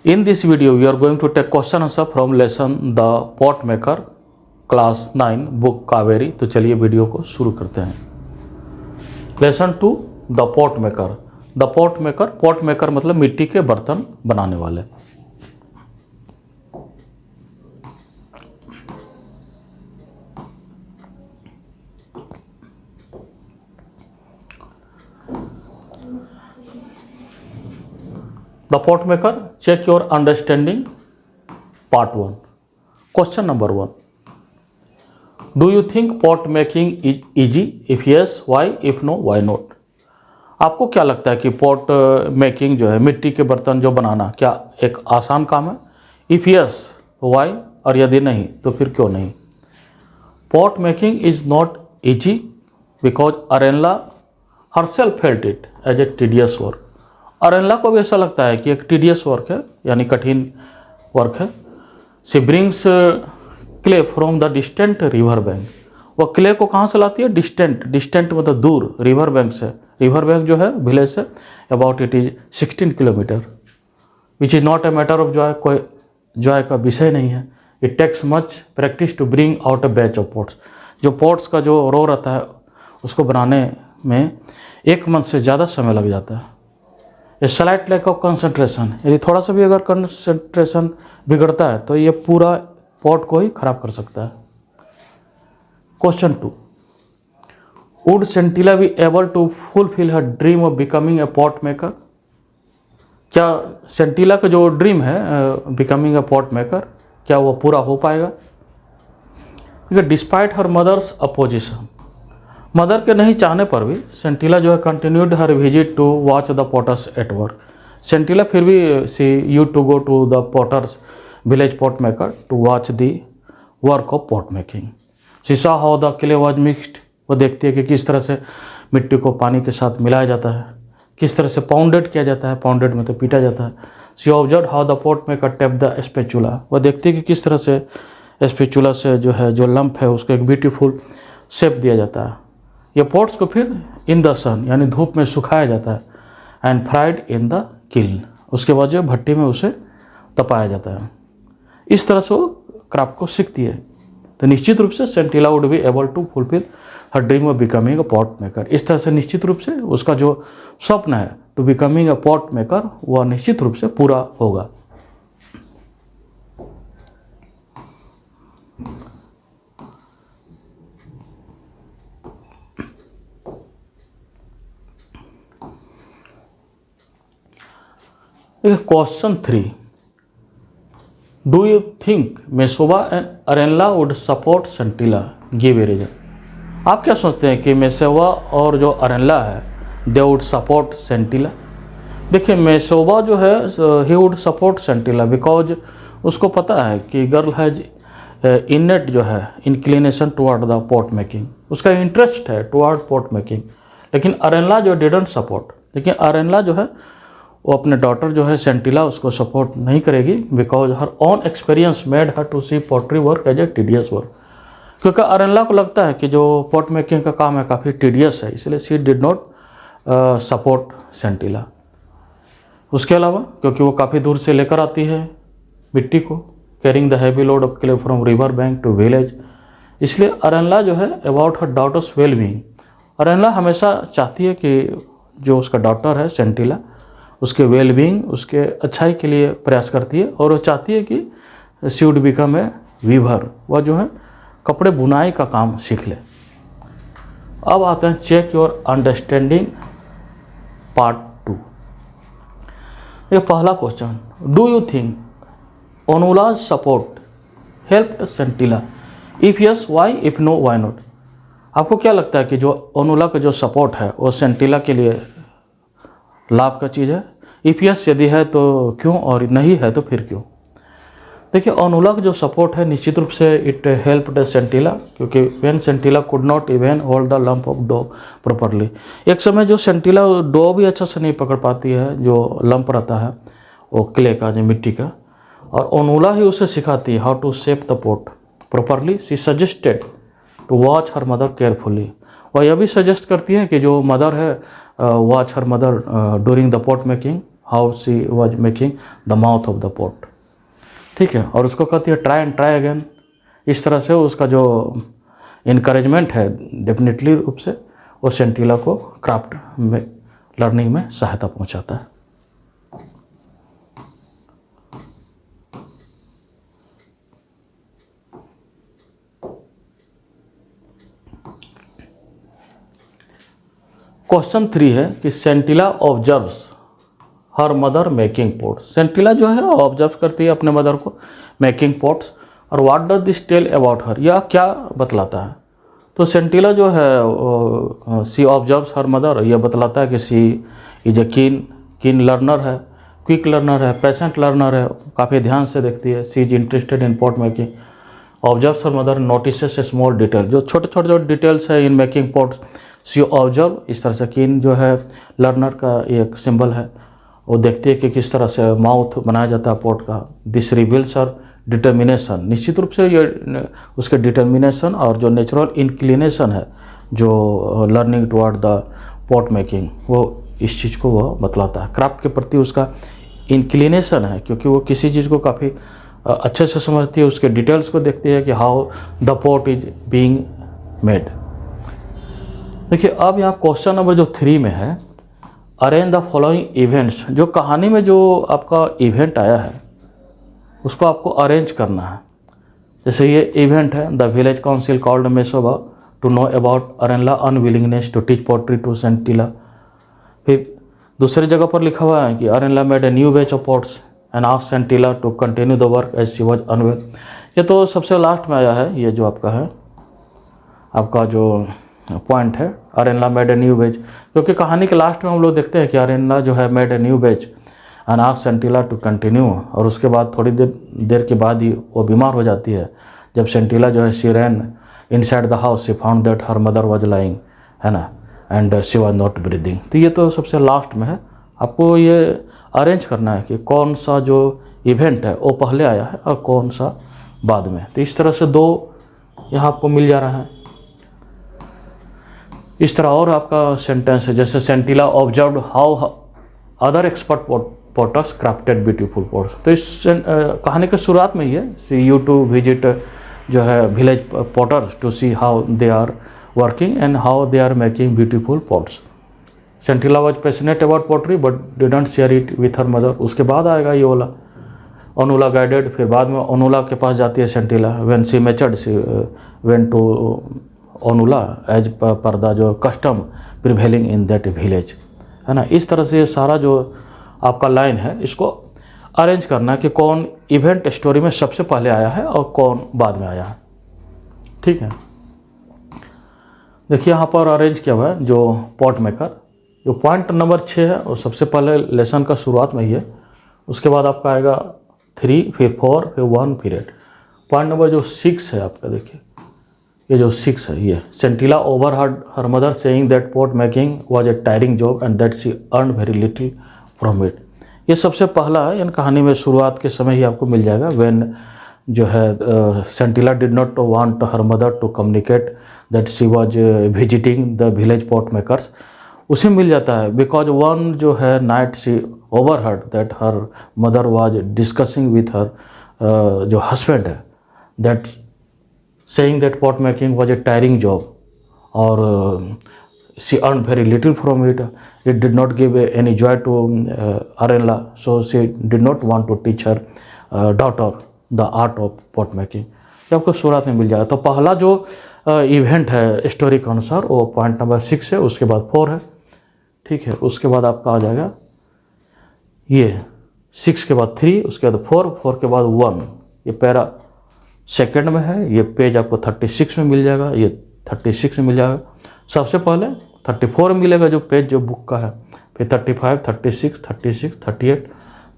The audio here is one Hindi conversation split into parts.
In this video, we are going to take question answer from lesson The Pot Maker, class 9, book Kaveri. तो चलिए वीडियो को शुरू करते हैं। Lesson 2 the pot maker. The pot maker, pot maker मतलब मिट्टी के बर्तन बनाने वाले। The pot maker, check your understanding, part 1। Question number 1, do you think pot making is easy? If yes why, if no why not. आपको क्या लगता है कि पॉट मेकिंग जो है, मिट्टी के बर्तन जो बनाना, क्या एक आसान काम है? इफ यस तो वाई, और यदि नहीं तो फिर क्यों नहीं? Pot making is not easy because Arenla herself felt it as a tedious work. Arenla को भी ऐसा लगता है कि एक टीडियस वर्क है, यानी कठिन वर्क है। She brings clay from the distant river bank. वो क्ले को कहाँ से लाती है? डिस्टेंट, डिस्टेंट मतलब दूर, रिवर बैंक से। रिवर बैंक जो है विलेज से about it is 16 kilometre, which is not a matter of joy. कोई जॉय का विषय नहीं है। It takes much practice to bring out a batch of pots. जो पॉट्स का जो रो रहता है उसको बनाने में 1 मंथ से ज़्यादा समय लग जाता है। A slight lack of concentration, यदि थोड़ा सा भी अगर कंसंट्रेशन बिगड़ता है तो ये पूरा पॉट को ही खराब कर सकता है। Question 2, would Sentila be able to fulfil her dream of becoming a pot maker? क्या सेंटिला का जो ड्रीम है बिकमिंग ए पॉट मेकर, क्या वो पूरा हो पाएगा? Despite her mother's opposition, mother के नहीं चाहने पर भी सेंटिला जो है continued her visit to watch the potters at work. Sentila फिर भी सी यू to go to the potters village pot maker to watch the work of pot making. She saw how the clay was mixed, वो देखती है कि किस तरह से मिट्टी को पानी के साथ मिलाया जाता है, किस तरह से पाउंडेड किया जाता है, पाउंडेड में तो पीटा जाता है। She observe how the pot maker tape the spatula, वो देखती है कि किस तरह से स्पैचुला से जो है जो लंप है उसको एक ब्यूटीफुल शेप दिया जाता है। ये पॉट्स को फिर इन द सन यानी धूप में सुखाया जाता है, and fried in the kiln, उसके बाद जो भट्टी में उसे तपाया जाता है। इस तरह से वो क्राफ्ट को सीखती है। तो निश्चित रूप से Sentila would be able to fulfil her dream of becoming a pot maker. इस तरह से निश्चित रूप से उसका जो स्वप्न है to becoming a pot maker, वह निश्चित रूप से पूरा होगा। Question 3, do you think Mesoba and Arenla would support Sentila? Give a reason. आप क्या सोचते हैं कि मेसोबा और जो अरेनला है दे वुड सपोर्ट सेंटिला? देखिए, मेसोबा जो है ही वुड सपोर्ट सेंटिला बिकॉज उसको पता है कि गर्ल हैज इनेट जो है inclination toward the pot making, उसका इंटरेस्ट है टुवर्ड पॉट मेकिंग। लेकिन अरेनला जो डिडंट सपोर्ट, लेकिन अरेनला जो है वो अपने डॉटर जो है सेंटिला उसको सपोर्ट नहीं करेगी because her own experience made her to see pottery work as a tedious work. क्योंकि अरेनला को लगता है कि जो पॉट मेकिंग का काम है काफ़ी टीडियस है, इसलिए शी डिड नॉट सपोर्ट सेंटिला। उसके अलावा क्योंकि वो काफ़ी दूर से लेकर आती है मिट्टी को, carrying the heavy load of clay from river bank to village, इसलिए अरेनला जो है about her daughter's well being, Arenla हमेशा चाहती है कि जो उसका डॉटर है सेंटिला उसके वेल बीइंग, उसके अच्छाई के लिए प्रयास करती है। और वो चाहती है कि she would become a weaver, वह जो है कपड़े बुनाई का काम सीख ले। अब आते हैं चेक योर अंडरस्टैंडिंग, पार्ट 2। ये पहला question, do you think Onula's support helped Sentila? If yes why, if no why not. आपको क्या लगता है कि जो ओनुला का जो सपोर्ट है वो सेंटिला के लिए लाभ का चीज़ है? इफ यस यदि है तो क्यों, और नहीं है तो फिर क्यों? देखिए, ओनुला का जो सपोर्ट है निश्चित रूप से इट हेल्प्ड सेंटिला, क्योंकि when Sentila could not even hold the lump of dough properly, एक समय जो सेंटिला डो भी अच्छा से नहीं पकड़ पाती है, जो लंप रहता है वो क्ले का, जो मिट्टी का, और ओनुला ही उसे सिखाती है how to shape the pot properly. She suggested to watch her mother carefully, वह यह भी सजेस्ट करती है कि जो मदर है watch her mother during the pot making how she was making the mouth of the pot. ठीक है, और उसको कहती है ट्राई एंड ट्राई अगेन। इस तरह से उसका जो इनकरेजमेंट है डेफिनेटली रूप से वो सेंटिला को क्राफ्ट में लर्निंग में सहायता पहुंचाता है। क्वेश्चन 3 है कि Sentila observes her mother making pots. Sentila जो है ऑब्जर्व करती है अपने मदर को मेकिंग पोट्स, और what does this tell about her, यह क्या बतलाता है। तो सेंटिला जो है सी ऑब्जर्व्स हर मदर, यह बतलाता है कि सी इज ए कीन लर्नर है, क्विक लर्नर है, पेशेंट लर्नर है, काफ़ी ध्यान से देखती है। She is interested in pot making. Observes her mother notices a small detail, जो छोटे छोटे जो डिटेल्स है in making pots she observe. इस तरह से कीन जो है लर्नर का एक सिंबल है, वो देखती है कि किस तरह से माउथ बनाया जाता है पॉट का। दिस रिवील्स हर डिटर्मिनेशन, निश्चित रूप से ये उसके डिटर्मिनेशन और जो नेचुरल इंक्लिनेशन है जो learning toward the pot making, वो इस चीज़ को वह बतलाता है। क्राफ्ट के प्रति उसका इंक्लिनेशन है क्योंकि वो किसी चीज़ को काफ़ी अच्छे से समझती है, उसके डिटेल्स को देखती है कि how the pot is being made. देखिए अब यहाँ क्वेश्चन नंबर जो 3 में है, अरेंज द फॉलोइंग इवेंट्स। जो कहानी में जो आपका इवेंट आया है उसको आपको अरेंज करना है। जैसे ये इवेंट है, the village council called Mesoba to know about Arenla unwillingness to teach pottery to Sentila. फिर दूसरी जगह पर लिखा हुआ है कि Arenla made a new batch of pots and asked Sentila to continue the work as she was unwell. ये तो सबसे लास्ट में आया है, ये जो आपका है आपका जो पॉइंट है, अरेनला मेड ए न्यू बैच, क्योंकि कहानी के लास्ट में हम लोग देखते हैं कि अरेनला जो है made a new batch and asked Sentila to continue, और उसके बाद थोड़ी देर के बाद ही वो बीमार हो जाती है। जब सेंटिला जो है she rain inside the house, she found that her mother was lying, है ना, and she was not breathing. तो ये तो सबसे लास्ट में है, आपको ये अरेंज करना है कि कौन सा जो इवेंट है वो पहले आया है और कौन सा बाद में। तो इस तरह से 2 यहाँ आपको मिल जा रहा है। इस तरह और आपका सेंटेंस है, जैसे Sentila observed how other expert potters crafted beautiful pots. तो इस कहानी के शुरुआत में ही है, सी यू टू विजिट जो है village potters to see how they are working and how they are making beautiful pots. Sentila was passionate about pottery but didn't share it with her mother. उसके बाद आएगा ये वाला ओनुला गाइडेड, फिर बाद में ओनुला के पास जाती है Sentila. When she matured she went to Onula as per the जो custom prevailing in that village, है ना। इस तरह से ये सारा जो आपका लाइन है इसको अरेंज करना है कि कौन इवेंट स्टोरी में सबसे पहले आया है और कौन बाद में आया है। ठीक है, देखिए यहाँ पर अरेंज किया हुआ है जो पॉट मेकर। जो पॉइंट नंबर 6 है वो सबसे पहले लेसन का शुरुआत में ही है, उसके बाद आपका आएगा 3, फिर 4, फिर 1, फिर 8। पॉइंट नंबर जो 6 है आपका, देखिए ये जो 6 है, ये Sentila overheard her mother saying that pot making was a tiring job and that she earn very little from it. ये सबसे पहला है, इन कहानी में शुरुआत के समय ही आपको मिल जाएगा। व्हेन जो है Sentila did not want her mother to communicate that she was visiting the village pot makers, उसे मिल जाता है। बिकॉज वन जो है night she overheard that her mother was discussing with her जो हस्बैंड है that saying that pot making was a tiring job, or she earned very little from it. It did not give any joy to Arenla, so she did not want to teach her daughter the art of pot making. ये आपको शुरुआत में मिल जाएगा। तो पहला जो इवेंट है स्टोरी के अनुसार वो पॉइंट नंबर 6 है, उसके बाद 4 है। ठीक है, उसके बाद आपका आ जाएगा ये 6 के बाद 3, उसके बाद 4, 4 के बाद 1। ये पैरा सेकंड में है, ये पेज आपको 36 में मिल जाएगा, ये 36 में मिल जाएगा। सबसे पहले 34 में मिलेगा जो पेज जो बुक का है, फिर 35, 36, 36, 38,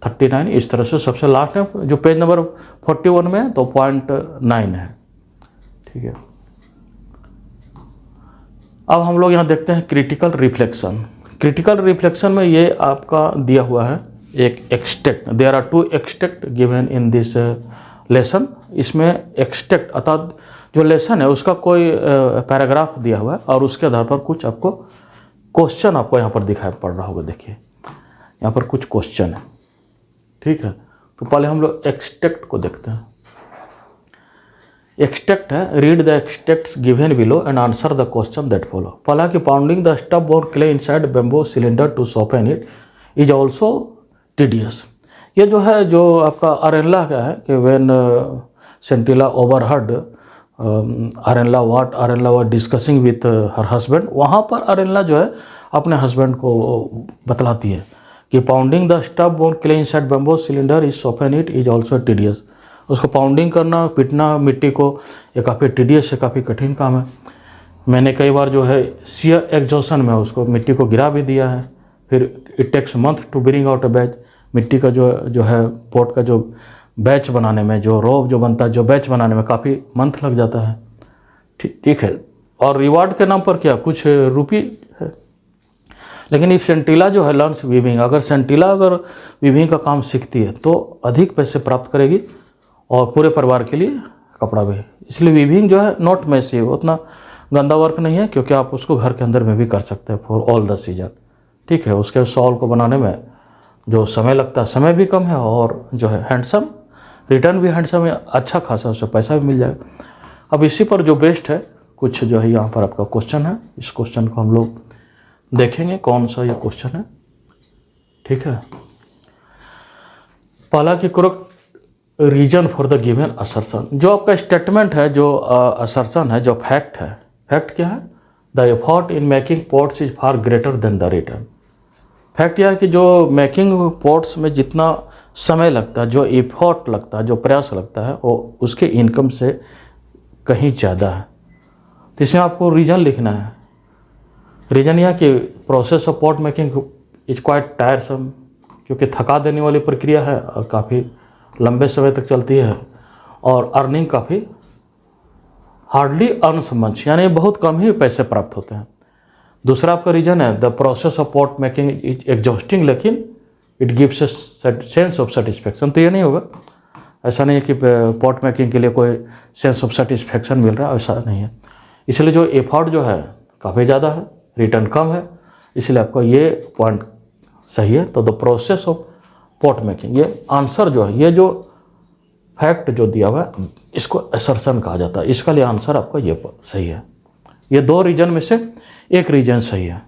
39, इस तरह से सबसे लास्ट में जो पेज नंबर 41 में है तो पॉइंट 9 है। ठीक है, अब हम लोग यहाँ देखते हैं क्रिटिकल रिफ्लेक्शन। क्रिटिकल रिफ्लेक्शन में ये आपका दिया हुआ है एक extract, there are 2 extract given in this lesson. इसमें एक्सट्रैक्ट अर्थात जो लेसन है उसका कोई पैराग्राफ दिया हुआ है और उसके आधार पर कुछ आपको क्वेश्चन आपको यहाँ पर दिखाई पड़ रहा होगा। देखिए यहाँ पर कुछ क्वेश्चन है, ठीक है। तो पहले हम लोग एक्सट्रैक्ट को देखते हैं। एक्सट्रैक्ट है, read the extracts given below and answer the question that follow. पहला कि pounding the stuff born clay inside bamboo cylinder to soften it is also tedious. ये जो है, जो आपका अरेनला का है कि when Sentila overheard Arenla was discussing with her husband, वहाँ पर अरेनला जो है अपने हस्बैंड को बतलाती है कि pounding the stuff born clay inside bamboo cylinder is soften it is also tedious. उसको पाउंडिंग करना, पीटना मिट्टी को, ये काफ़ी टीडियस है, काफ़ी कठिन काम है। मैंने कई बार जो है शियर एग्जॉशन में उसको मिट्टी को गिरा भी दिया है। फिर it takes month to bring out a batch. मिट्टी का जो है पोट का जो बैच बनाने में, जो रोब जो बनता है, जो बैच बनाने में काफ़ी मंथ लग जाता है, ठीक है। और रिवार्ड के नाम पर क्या, कुछ रुपये है। लेकिन इफ सेंटिला जो है लर्न्स वीविंग, अगर सेंटिला अगर वीविंग का काम सीखती है तो अधिक पैसे प्राप्त करेगी और पूरे परिवार के लिए कपड़ा भी। इसलिए वीविंग जो है नॉट मैसिव, उतना गंदा वर्क नहीं है, क्योंकि आप उसको घर के अंदर में भी कर सकते हैं फॉर ऑल द सीजन, ठीक है। उसके शॉल को बनाने में जो समय लगता है, समय भी कम है, और जो है हैंडसम, रिटर्न भी हैंडसम है, अच्छा खासा उससे पैसा भी मिल जाएगा। अब इसी पर जो बेस्ट है, कुछ जो है यहाँ पर आपका क्वेश्चन है, इस क्वेश्चन को हम लोग देखेंगे कौन सा ये क्वेश्चन है, ठीक है। पहला कि correct reason for the given assertion. जो आपका स्टेटमेंट है, जो असर्शन है, जो फैक्ट है, फैक्ट क्या है, the effort in making pots is far greater than the return. Fact यह है कि जो मेकिंग पॉट्स में जितना समय लगता है, जो एफर्ट लगता है, जो प्रयास लगता है, वो उसके इनकम से कहीं ज़्यादा है। तो इसमें आपको रीज़न लिखना है। रीज़न यह कि process of pot making is quite टायरसम, क्योंकि थका देने वाली प्रक्रिया है और काफ़ी लंबे समय तक चलती है, और अर्निंग काफ़ी हार्डली अर्न मच, यानी बहुत कम ही पैसे प्राप्त होते हैं। दूसरा आपका रीजन है the process of pot making is exhausting, लेकिन it gives a sense of satisfaction. तो ये नहीं होगा, ऐसा नहीं है कि पॉट मेकिंग के लिए कोई सेंस ऑफ सेटिस्फैक्शन मिल रहा है, ऐसा नहीं है। इसलिए जो एफर्ट जो है काफ़ी ज़्यादा है, रिटर्न कम है, इसलिए आपको ये पॉइंट सही है। तो the process of pot making, ये आंसर जो है, ये जो फैक्ट जो दिया हुआ है, इसको असर्शन कहा जाता है। इसका लिए आंसर आपका ये सही है। ये दो रीजन में से एक रीजन सही है।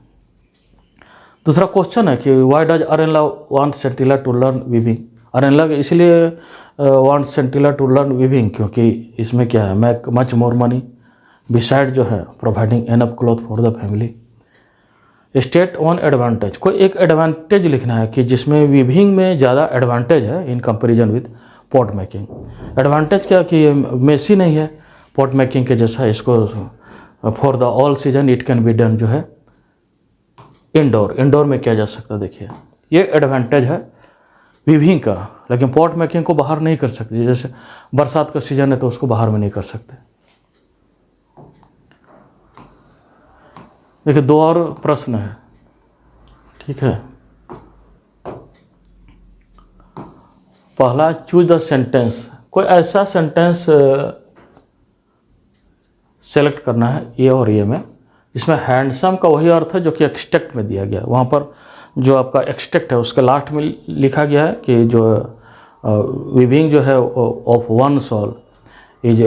दूसरा क्वेश्चन है कि why does Arenla want Sentila to learn weaving. Arenla इसलिए want Sentila to learn weaving क्योंकि इसमें क्या है, make much more money beside जो है providing enough cloth for the family. State one advantage, कोई एक एडवांटेज लिखना है कि जिसमें वीविंग में ज़्यादा एडवांटेज है in comparison with pot making. Advantage क्या कि मेसी नहीं है पॉट मेकिंग के जैसा, इसको for the all season it can be done जो है इंडोर में किया जा सकता है। देखिए ये एडवांटेज है वीविंग का, लेकिन पॉट मेकिंग को बाहर नहीं कर सकते। जैसे बरसात का सीजन है तो उसको बाहर में नहीं कर सकते। देखिए दो और प्रश्न है, ठीक है। पहला चूज द सेंटेंस, कोई ऐसा सेंटेंस सेलेक्ट करना है ए और ए में, इसमें हैंडसम का वही अर्थ है जो कि एक्सट्रैक्ट में दिया गया है। वहाँ पर जो आपका एक्सट्रैक्ट है उसके लास्ट में लिखा गया है कि जो वीविंग जो है of one shawl is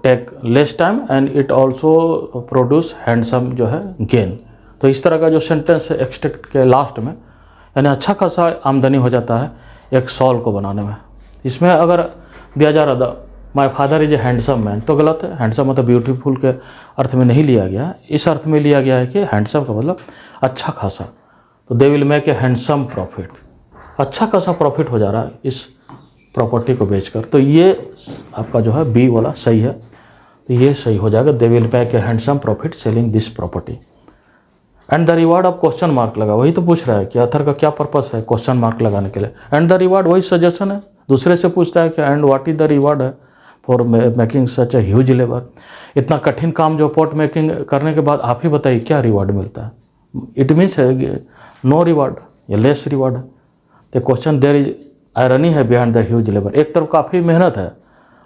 take less time and it also produce handsome जो है गेन। तो इस तरह का जो सेंटेंस है एक्सट्रैक्ट के लास्ट में, यानी अच्छा खासा आमदनी हो जाता है एक सॉल को बनाने में। इसमें अगर दिया जा रहा था my father is a handsome man, तो गलत है। हैंडसम मतलब ब्यूटीफुल के अर्थ में नहीं लिया गया, इस अर्थ में लिया गया है कि हैंडसम का मतलब अच्छा खासा। तो they will make a handsome profit, अच्छा खासा प्रॉफिट हो जा रहा है इस प्रॉपर्टी को बेचकर। तो ये आपका जो है बी वाला सही है, तो ये सही हो जाएगा। They will make a handsome profit selling this property. And the reward of question mark लगा, वही तो पूछ रहा है कि अथर का क्या पर्पस है क्वेश्चन मार्क लगाने के लिए। एंड द रिवार्ड वही सजेशन है, दूसरे से पूछता है कि and what is the reward है for making such a huge labour. इतना कठिन काम जो पॉट मेकिंग करने के बाद आप ही बताइए क्या रिवार्ड मिलता है। इट मीन्स है नो रिवार्ड या लेस रिवार्ड है। तो क्वेश्चन देयर इज आयरनी है बिहाइंड द ह्यूज लेबर। एक तरफ काफ़ी मेहनत है,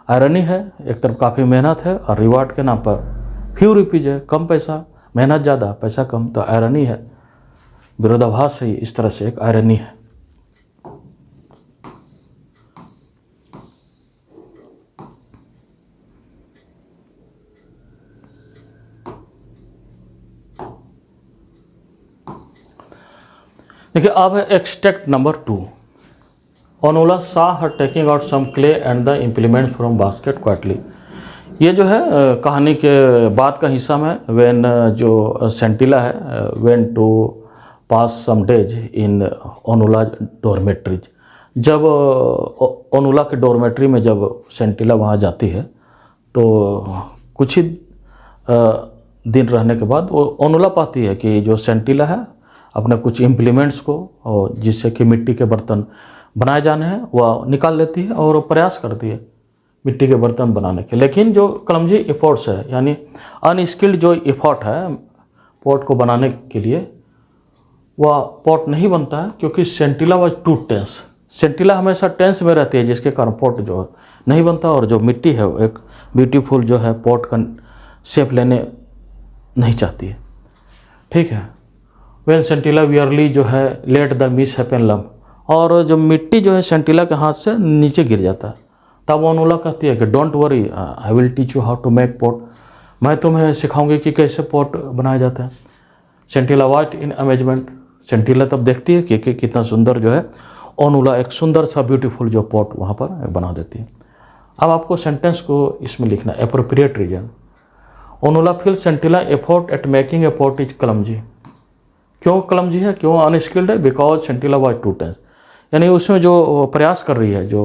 आयरनी है, एक तरफ काफ़ी मेहनत है, और रिवार्ड के नाम पर फ्यू रुपीज़ है, कम पैसा, मेहनत ज़्यादा पैसा कम, तो आयरनी है, विरोधाभास है, इस तरह से एक आयरनी है। देखिए अब है extract number 2। Onula saw her taking out some clay and the implement from basket quietly. ये जो है कहानी के बाद का हिस्सा में वेन जो सेंटिला है went to pass some days in Onula dormitories. जब ओनुला के डॉर्मेट्री में जब सेंटिला वहाँ जाती है तो कुछ ही दिन रहने के बाद वो ओनुला पाती है कि जो सेंटिला है अपने कुछ इम्प्लीमेंट्स को और जिससे कि मिट्टी के बर्तन बनाए जाने हैं वह निकाल लेती है और प्रयास करती है मिट्टी के बर्तन बनाने के। लेकिन जो क्लमजी एफर्ट्स है यानी अनस्किल्ड जो एफर्ट है पॉट को बनाने के लिए वह पॉट नहीं बनता है क्योंकि सेंटिला वॉज टू टेंस। सेंटिला हमेशा टेंस में रहती है जिसके कारण पॉट जो है नहीं बनता और जो मिट्टी है वो एक ब्यूटीफुल जो है पॉट का शेप लेने नहीं चाहती है। ठीक है। वेन सेंटिला वियरली जो है let the misshapen lump, और जो मिट्टी जो है सेंटिला के हाथ से नीचे गिर जाता है तब ओनुला कहती है कि don't worry I will teach you how to make pot, मैं तुम्हें सिखाऊंगी कि कैसे पॉट बनाए जाते हैं। सेंटिला वाइट इन अमेजमेंट, सेंटिला तब देखती है कि कितना सुंदर जो है ओनुला एक सुंदर सा ब्यूटीफुल जो पॉट वहाँ पर बना देती है। अब आपको सेंटेंस को इसमें लिखना है appropriate reason. Onula feel Sentila effort at making a pot is clumsy. क्यों क्लमजी है, क्यों अनस्किल्ड है? Because Sentila was too tense, यानी उसमें जो प्रयास कर रही है जो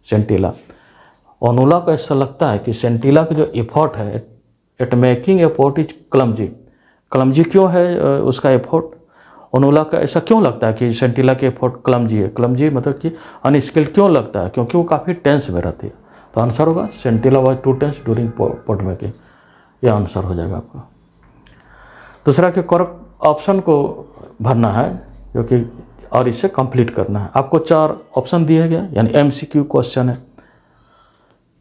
सेंटिला, ओनुला को ऐसा लगता है कि सेंटिला का जो एफर्ट है eight making a pot is clumsy. Clumsy क्यों है उसका एफर्ट? ओनुला का ऐसा क्यों लगता है कि सेंटिला के एफर्ट क्लमजी है? क्लमजी मतलब कि अनस्किल्ड क्यों लगता है? क्योंकि वो काफ़ी टेंस में रहती है। तो आंसर होगा Sentila was too tense during pot making, यह आंसर हो जाएगा आपका। दूसरा कि करेक्ट ऑप्शन को भरना है जो कि और इसे कंप्लीट करना है। आपको 4 ऑप्शन दिए गए यानी MCQ क्वेश्चन है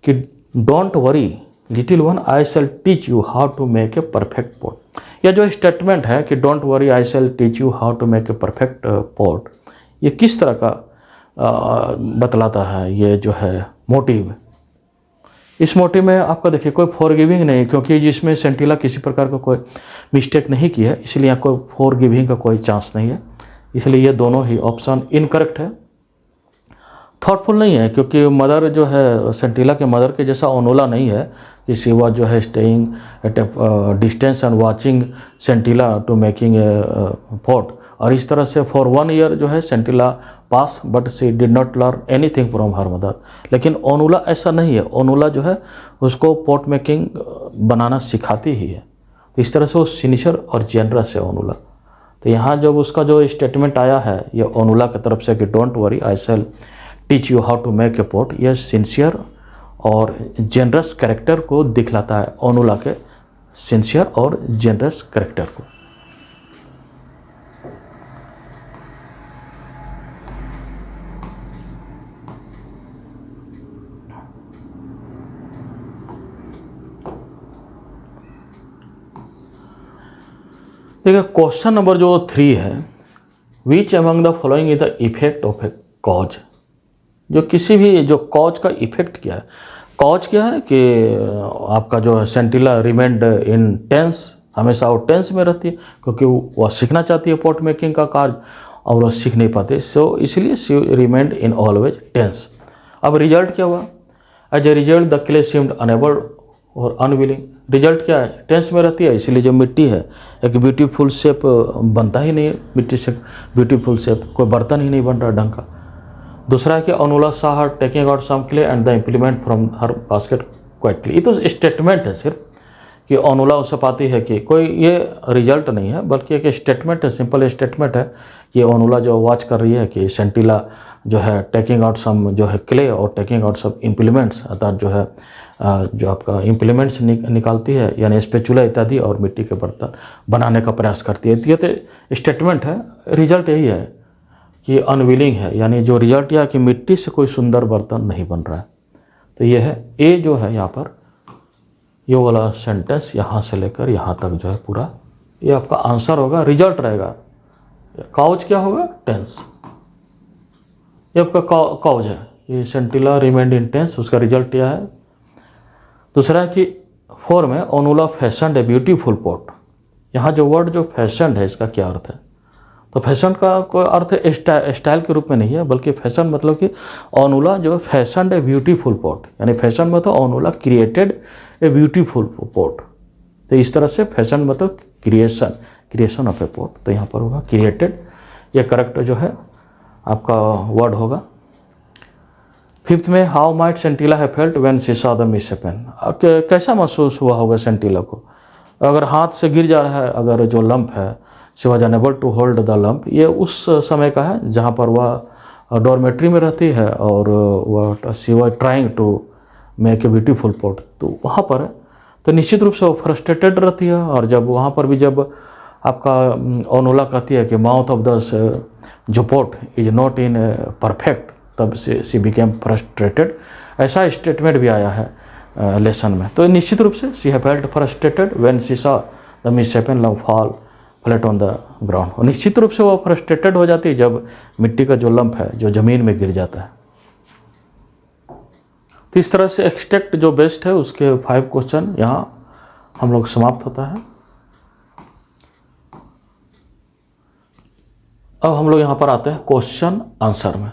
कि don't worry little one I shall teach you how to make a perfect pot. यह जो स्टेटमेंट है कि don't worry I shall teach you how to make a perfect pot, ये किस तरह का बतलाता है? ये जो है मोटिव, इस मोटिव में आपका देखिए कोई फॉरगिविंग नहीं, क्योंकि जिसमें सेंटिला किसी प्रकार का कोई मिस्टेक नहीं की है इसलिए यहाँ कोई फॉरगिविंग का कोई चांस नहीं है, इसलिए ये दोनों ही ऑप्शन इनकरेक्ट है। थॉटफुल नहीं है क्योंकि मदर जो है सेंटिला के मदर के जैसा ओनुला नहीं है कि सिवा जो है staying at a distance and watching Sentila to making a pot, और इस तरह से फॉर 1 ईयर जो है Sentila pass but she did not learn anything from her mother. लेकिन ओनुला ऐसा नहीं है, ओनुला जो है उसको पॉट मेकिंग बनाना सिखाती ही है। तो इस तरह से वो सिंसियर और जेनरस है ओनुला। तो यहाँ जब उसका जो स्टेटमेंट आया है ये ओनुला की तरफ से कि don't worry I shall teach you how to make a pot, यह सिंसियर और जेनरस कैरेक्टर को दिखलाता है, ओनुला के सिंसियर और जेनरस कैरेक्टर को। देखिए क्वेश्चन नंबर जो 3 है, which among the following is the effect of A cause. जो किसी भी जो कॉज का इफेक्ट क्या है, कॉज क्या है कि आपका जो सेंटिला रिमेंड इन टेंस, हमेशा वो टेंस में रहती है क्योंकि वह सीखना चाहती है पॉट मेकिंग का कार्य और वह सीख नहीं पाते, सो इसलिए she remained in always tense. अब रिजल्ट क्या हुआ? As a result the clay seemed unable और अनविलिंग। रिजल्ट क्या है? टेंस में रहती है, इसलिए जो मिट्टी है एक ब्यूटीफुल शेप बनता ही नहीं है, मिट्टी से ब्यूटीफुल शेप कोई बर्तन ही नहीं बन रहा ढंग का। दूसरा है कि Onula saw her taking out some clay and the implement from her basket quietly. ये तो स्टेटमेंट है सिर्फ कि ओनुला उससे पाती है कि कोई, ये रिजल्ट नहीं है बल्कि एक स्टेटमेंट है, सिंपल स्टेटमेंट है कि ओनुला जो वॉच कर रही है कि सेंटिला जो है टेकिंग आउट सम जो है क्ले और टेकिंग आउट सम इम्प्लीमेंट्स, अर्थात जो है जो आपका इम्प्लीमेंट्स निकालती है यानी स्पैचुला इत्यादि और मिट्टी के बर्तन बनाने का प्रयास करती है। ये तो स्टेटमेंट है, रिजल्ट यही है कि अनविलिंग है, यानी जो रिजल्ट यह कि मिट्टी से कोई सुंदर बर्तन नहीं बन रहा है। तो ये है ए जो है यहाँ पर, ये वाला सेंटेंस यहाँ से लेकर यहाँ तक जो है पूरा ये आपका आंसर होगा, रिजल्ट रहेगा। कॉज क्या होगा? टेंस। ये आपका कॉज है, ये सेंटिला रिमेंड इन टेंस, उसका रिजल्ट यह है। दूसरा है कि 4 में ओनुला फैशनड ए ब्यूटीफुल पॉट। यहाँ जो वर्ड जो फैशनड है इसका क्या अर्थ है? तो फैशन का कोई अर्थ स्टाइल के रूप में नहीं है, बल्कि फैशन मतलब कि ओनुला जो फैशन ए ब्यूटीफुल पॉट, यानी फैशन में तो ओनुला क्रिएटेड ए ब्यूटीफुल पॉट। तो इस तरह से फैशन मतलब क्रिएशन ऑफ ए पॉट, तो यहाँ पर होगा क्रिएटेड, ये करेक्ट जो है आपका वर्ड होगा। फिफ्थ में हाउ माइट सेंटिला है felt when she saw the misshapen, कैसा महसूस हुआ होगा सेंटिला को अगर हाथ से गिर जा रहा है अगर जो लंप है, she was unable to hold the lump, ये उस समय का है जहाँ पर वह डॉर्मेट्री में रहती है और वह she was trying to make a beautiful pot, तो वहाँ पर तो निश्चित रूप से वो फ्रस्ट्रेटेड रहती है। और जब वहाँ पर भी जब आपका ओनुला कहती है कि माउथ ऑफ द जो pot is not in perfect, तब से शी बिकेम फ्रस्ट्रेटेड, ऐसा स्टेटमेंट भी आया है लेसन में। तो निश्चित रूप से she have felt frustrated when she saw the misshapen lump fall flat on the ground, और निश्चित रूप से वो फ्रस्ट्रेटेड हो जाती है जब मिट्टी का जो लंप है जो ज़मीन में गिर जाता है। तो इस तरह से एक्सट्रैक्ट जो बेस्ट है उसके 5 क्वेश्चन यहाँ हम लोग समाप्त होता है। अब हम लोग यहाँ पर आते हैं क्वेश्चन आंसर में।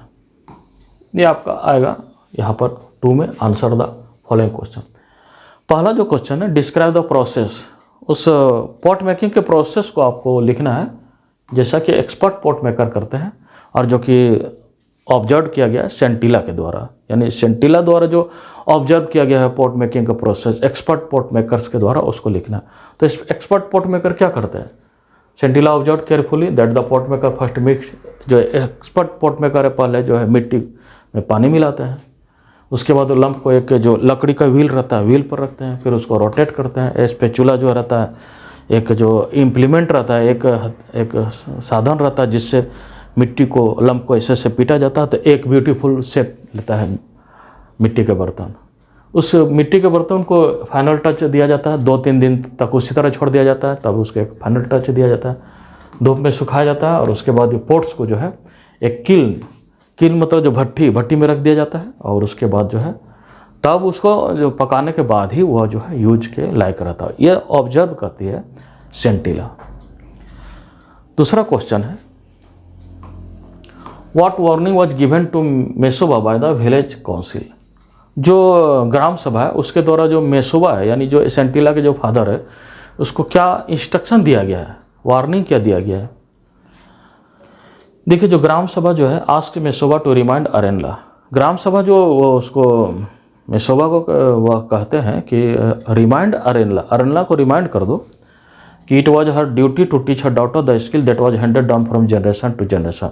ये आपका आएगा यहाँ पर 2 में आंसर द फॉलोइंग क्वेश्चन। पहला जो क्वेश्चन है डिस्क्राइब द प्रोसेस, उस पॉट मेकिंग के प्रोसेस को आपको लिखना है जैसा कि एक्सपर्ट पॉट मेकर करते हैं और जो कि ऑब्जर्व किया गया है सेंटिला के द्वारा, यानी सेंटिला द्वारा जो ऑब्जर्व किया गया है पॉट मेकिंग का प्रोसेस एक्सपर्ट पॉट मेकर्स के द्वारा उसको लिखना है। तो इस एक्सपर्ट पॉट मेकर क्या करते हैं, Sentila observe carefully that the pot maker first mix, जो एक्सपर्ट पॉट मेकर है पहले जो है मिट्टी में पानी मिलाते हैं, उसके बाद लंप को एक जो लकड़ी का व्हील रहता है व्हील पर रखते हैं, फिर उसको रोटेट करते हैं। स्पैचुला जो रहता है एक जो इम्प्लीमेंट रहता है, एक साधन रहता है जिससे मिट्टी को लंप को ऐसे से पीटा जाता है, तो एक ब्यूटीफुल शेप लेता है मिट्टी के बर्तन। उस मिट्टी के बर्तन को फाइनल टच दिया जाता है, 2-3 दिन तक उसी तरह छोड़ दिया जाता है, तब उसको एक फाइनल टच दिया जाता है, धूप में सुखाया जाता है और उसके बाद ये पोट्स को जो है एक किल मतलब जो भट्टी में रख दिया जाता है और उसके बाद जो है तब उसको जो पकाने के बाद ही वह जो है यूज के लायक रहता है। यह ऑब्जर्व करती है सेंटिला। दूसरा क्वेश्चन है what warning was given to Mesoba by the village council, जो ग्राम सभा है उसके द्वारा जो मेसोबा है यानी जो सेंटिला के जो फादर है उसको क्या इंस्ट्रक्शन दिया गया है, वार्निंग क्या दिया गया है। देखिए जो ग्राम सभा जो है आस्क मेसोबा टू रिमाइंड अरेनला, ग्राम सभा जो वो उसको मेसोबा को वह कहते हैं कि रिमाइंड अरेनला को रिमाइंड कर दो कि it was her duty to teach her daughter the skill that was handed down from generation to generation.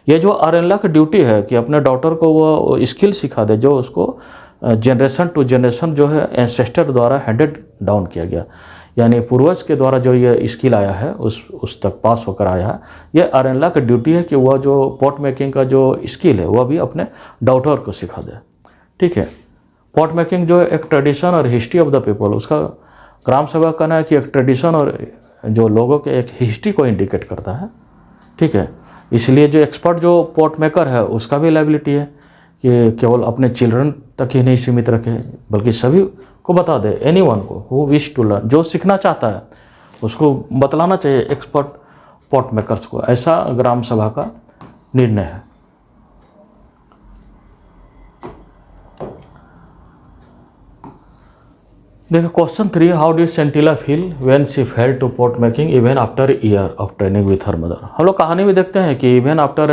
ये जो अरेनला की ड्यूटी है कि अपने डॉटर को वो स्किल सिखा दे जो उसको जनरेशन टू जनरेशन जो है एंसेस्टर द्वारा हैंडेड डाउन किया गया, यानी पूर्वज के द्वारा जो ये स्किल आया है उस तक पास होकर आया है। ये अरेनला की ड्यूटी है कि वह जो पॉट मेकिंग का जो स्किल है वह भी अपने डॉटर को सिखा दे। ठीक है, पॉट मेकिंग जो एक ट्रेडिशन और हिस्ट्री ऑफ द पीपल, उसका ग्राम सभा कहना है कि एक ट्रेडिशन और जो लोगों के एक हिस्ट्री को इंडिकेट करता है। ठीक है, इसलिए जो एक्सपर्ट जो पॉट मेकर है उसका भी लायबिलिटी है कि केवल अपने चिल्ड्रन तक ही नहीं सीमित रखे बल्कि सभी को बता दे, एनीवन को हु विश टू लर्न, जो सीखना चाहता है उसको बतलाना चाहिए एक्सपर्ट पॉट मेकर्स को, ऐसा ग्राम सभा का निर्णय है। देखो question 3 how did Sentila feel when she fail to pot making even after year of training with her mother. हम लोग कहानी में देखते हैं कि even after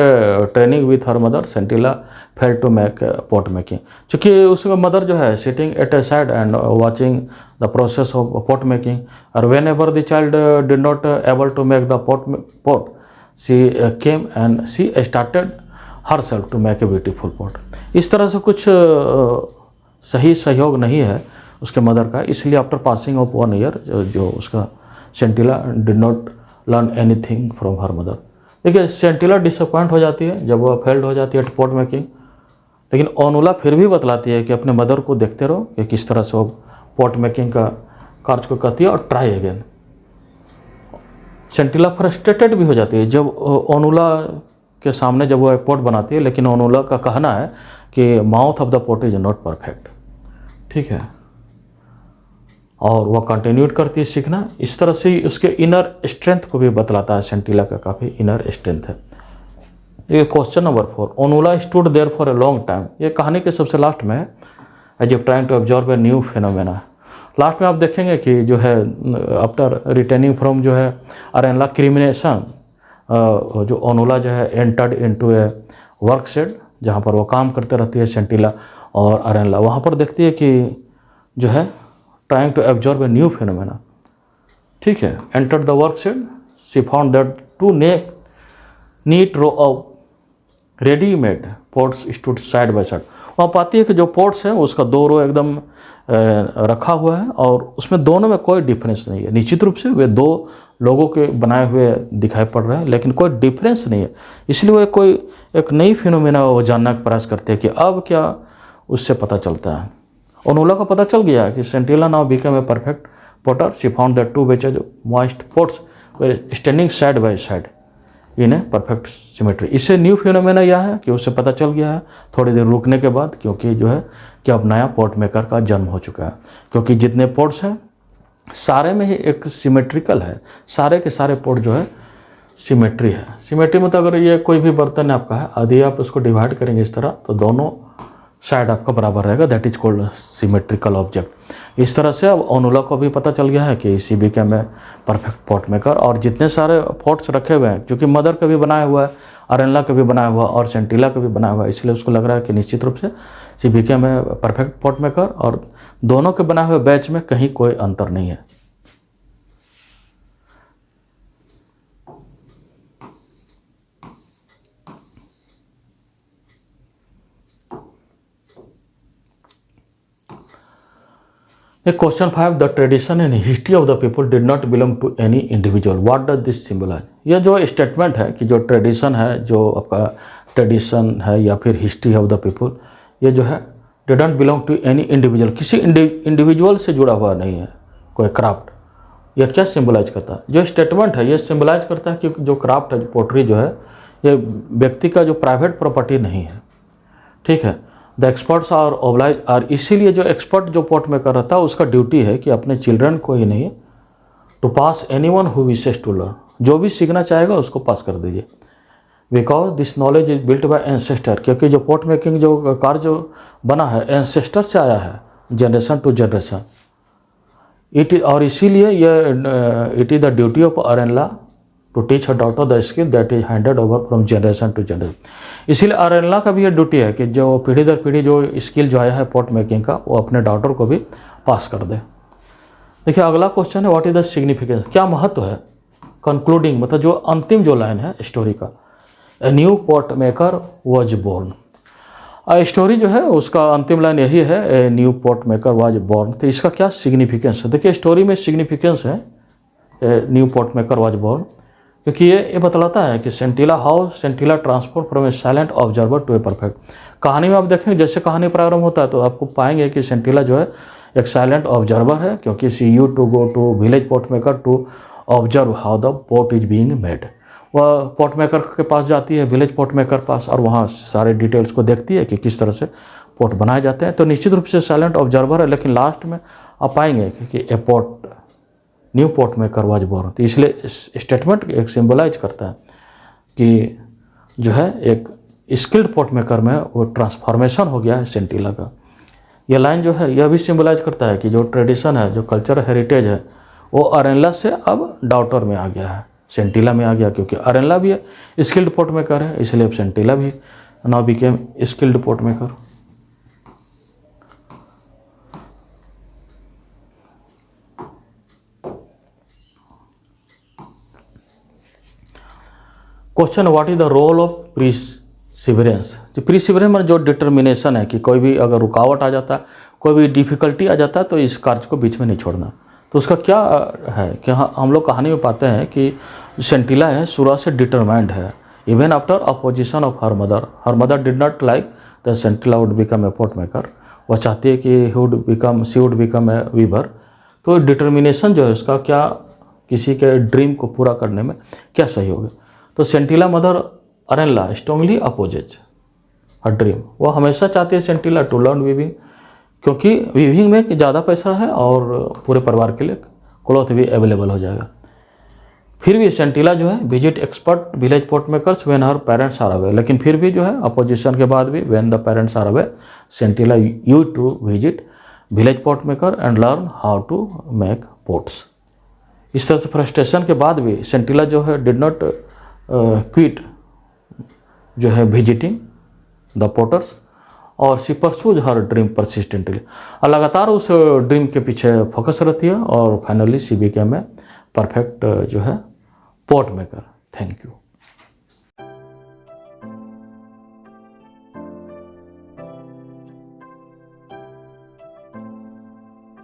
training with her mother Sentila fail to make pot making, चूँकि उसका मदर जो है sitting at a side and watching the process of pot making, और whenever the child did not able to make the pot she came and she started herself to make a beautiful pot. इस तरह से कुछ सही सहयोग नहीं है उसके मदर का, इसलिए आफ्टर पासिंग ऑफ 1 ईयर जो उसका Sentila did not learn anything from her mother. देखिए सेंटिला डिसअपॉइंट हो जाती है जब वह फेल्ड हो जाती है पॉट मेकिंग, लेकिन ओनुला फिर भी बतलाती है कि अपने मदर को देखते रहो कि किस तरह से वो पॉट मेकिंग का कार्य को करती है और ट्राई अगेन। सेंटिला फ्रस्ट्रेटेड भी हो जाती है जब ओनुला के सामने जब वो पॉट बनाती है, लेकिन ओनुला का कहना है कि mouth of the pot is not perfect. ठीक है, और वह कंटिन्यूड करती है सीखना। इस तरह से उसके इनर स्ट्रेंथ को भी बतलाता है, सेंटिला का काफ़ी इनर स्ट्रेंथ है। ये question number 4, Onula stood there for a long time. ये कहानी के सबसे लास्ट में है, as if trying to observe a new phenomena. Last में आप देखेंगे कि जो है आफ्टर रिटर्निंग फ्रॉम जो है अरेनला क्रिमिनेशन, जो ओनुला जो है एंटर्ड इनटू ए वर्क शेड, जहाँ पर वो काम करते रहती है सेंटिला और अरेनला। वहाँ पर देखती है कि जो है trying to observe a new phenomena, ठीक है। Entered the work shed, she found that two neat row of readymade pots stood side by side. वहाँ पाती है कि जो पोर्ट्स हैं उसका 2 रो एकदम रखा हुआ है और उसमें दोनों में कोई डिफरेंस नहीं है। निश्चित रूप से वे 2 लोगों के बनाए हुए दिखाई पड़ रहे हैं, लेकिन कोई डिफरेंस नहीं है। इसलिए वे कोई एक नई फिनोमेना वो जानने का प्रयास करते हैं कि अब क्या उससे पता चलता है। ओनुला को पता चल गया कि Sentila now become a perfect potter, she found that 2 batches moist pots were standing side by side in a perfect symmetry. इससे न्यू फिनोमेना यह है कि उससे पता चल गया है थोड़ी देर रुकने के बाद, क्योंकि जो है कि अब नया पोर्ट मेकर का जन्म हो चुका है। क्योंकि जितने पोर्ट्स हैं सारे में ही एक सिमेट्रिकल है, सारे के सारे पोर्ट जो है सिमेट्री है। सिमेट्री मतलब अगर ये कोई भी बर्तन आपका है, यदि आप उसको डिवाइड करेंगे इस तरह तो दोनों साइड आपका बराबर रहेगा, that is called symmetrical object. इस तरह से अब ओनुला को भी पता चल गया है कि सी बी कैम है परफेक्ट पॉट मेकर। और जितने सारे पॉट्स रखे हुए हैं, क्योंकि मदर का भी बनाया हुआ है, अरेनला का भी बनाया हुआ और सेंटिला का भी बनाया हुआ है, इसलिए उसको लग रहा है कि निश्चित रूप से सी बी कैम है परफेक्ट पॉट मेकर और दोनों के बनाए हुए बैच में कहीं कोई अंतर नहीं है। Question 5, the tradition and history of the people did not belong to any individual, what does this symbolise. यह जो स्टेटमेंट है कि जो ट्रेडिशन है, जो आपका ट्रेडिशन है या फिर हिस्ट्री ऑफ द पीपल, ये जो है did not belong to any individual, किसी इंडिविजुअल से जुड़ा हुआ नहीं है कोई क्राफ्ट। यह क्या सिंबलाइज करता है? जो स्टेटमेंट है ये सिंबलाइज करता है कि जो क्राफ्ट है, पोट्री जो है, ये व्यक्ति का जो प्राइवेट प्रॉपर्टी नहीं है, ठीक है। The experts are oblige are, इसीलिए जो एक्सपर्ट जो पोट मेकर रहता है उसका ड्यूटी है कि अपने चिल्ड्रन को ही नहीं, to pass anyone who wishes to learn, जो भी सीखना चाहेगा उसको पास कर दीजिए। Because this knowledge is built by ancestor, क्योंकि जो पोट मेकिंग जो कार्य जो बना है एंसेस्टर से आया है, generation to generation. It is, और इसीलिए यह it is the duty of Arenla to teach her daughter the skill that is handed over from generation to generation. इसीलिए अरेनला का भी ये ड्यूटी है कि जो पीढ़ी दर पीढ़ी जो स्किल जो आया है पॉट मेकिंग का, वो अपने डॉटर को भी पास कर दे। देखिए अगला क्वेश्चन है, व्हाट इज द सिग्निफिकेंस, क्या महत्व है। कंक्लूडिंग मतलब जो अंतिम जो लाइन है स्टोरी का, a new pot maker was born. Story जो है उसका अंतिम लाइन यही है, a new pot maker was born. तो इसका क्या सिग्निफिकेंस है? देखिए स्टोरी में सिग्निफिकेंस है a new pot maker was born, क्योंकि ये बतलाता है कि Sentila how Sentila transform from a silent observer to a perfect. कहानी में आप देखेंगे जैसे कहानी प्रारंभ होता है तो आपको पाएंगे कि सेंटिला जो है एक साइलेंट ऑब्जर्वर है, क्योंकि सी यू to go to village pot maker to observe how the pot is being made. वह पॉट मेकर के पास जाती है, विलेज पॉट मेकर पास, और वहाँ सारे डिटेल्स को देखती है कि किस तरह से पॉट बनाए जाते हैं। तो निश्चित रूप से साइलेंट ऑब्जर्वर है, लेकिन लास्ट में आप पाएंगे कि a pot new pot maker was born. तो इसलिए स्टेटमेंट एक सिंबलाइज करता है कि जो है एक स्किल्ड पॉट मेकर में वो ट्रांसफॉर्मेशन हो गया है सेंटिला का। यह लाइन जो है यह भी सिंबलाइज करता है कि जो ट्रेडिशन है, जो कल्चर हेरिटेज है, वो अरेनला से अब डॉटर में आ गया है, सेंटिला में आ गया, क्योंकि अरेनला भी स्किल्ड पॉट मेकर है, इसलिए अब सेंटिला भी now became skilled pot maker. Question, what is the role of perseverance. जो प्रीसिवरेंस में जो डिटर्मिनेशन है कि कोई भी अगर रुकावट आ जाता है, कोई भी डिफिकल्टी आ जाता है, तो इस कार्य को बीच में नहीं छोड़ना। तो उसका क्या है कि हम लोग कहानी में पाते हैं कि सेंटिला है शुरू से डिटरमाइंड है, even after opposition of her mother did not like the Sentila would become a pot maker. वह चाहती है कि she would become a weaver. तो डिटर्मिनेशन जो है उसका क्या, किसी के ड्रीम को पूरा करने में क्या सहयोग है। तो Sentila mother Arenla strongly opposes her dream. वो हमेशा चाहती है सेंटिला टू लर्न वीविंग, क्योंकि वीविंग में ज़्यादा पैसा है और पूरे परिवार के लिए क्लॉथ भी अवेलेबल हो जाएगा। फिर भी सेंटिला जो है visit expert village pot makers when her parents are away, लेकिन फिर भी जो है अपोजिशन के बाद भी when the parents are away Sentila यू to visit village pot maker and learn how to make pots. इस तरह से फ्रस्ट्रेशन के बाद भी सेंटिला जो है डिड नॉट क्विट जो है विजिटिंग द पोर्टर्स और सी परसूज हर ड्रीम परसिस्टेंटली, और लगातार उस ड्रीम के पीछे फोकस रहती है और finally C became a perfect जो है पोर्ट मेकर। Thank you.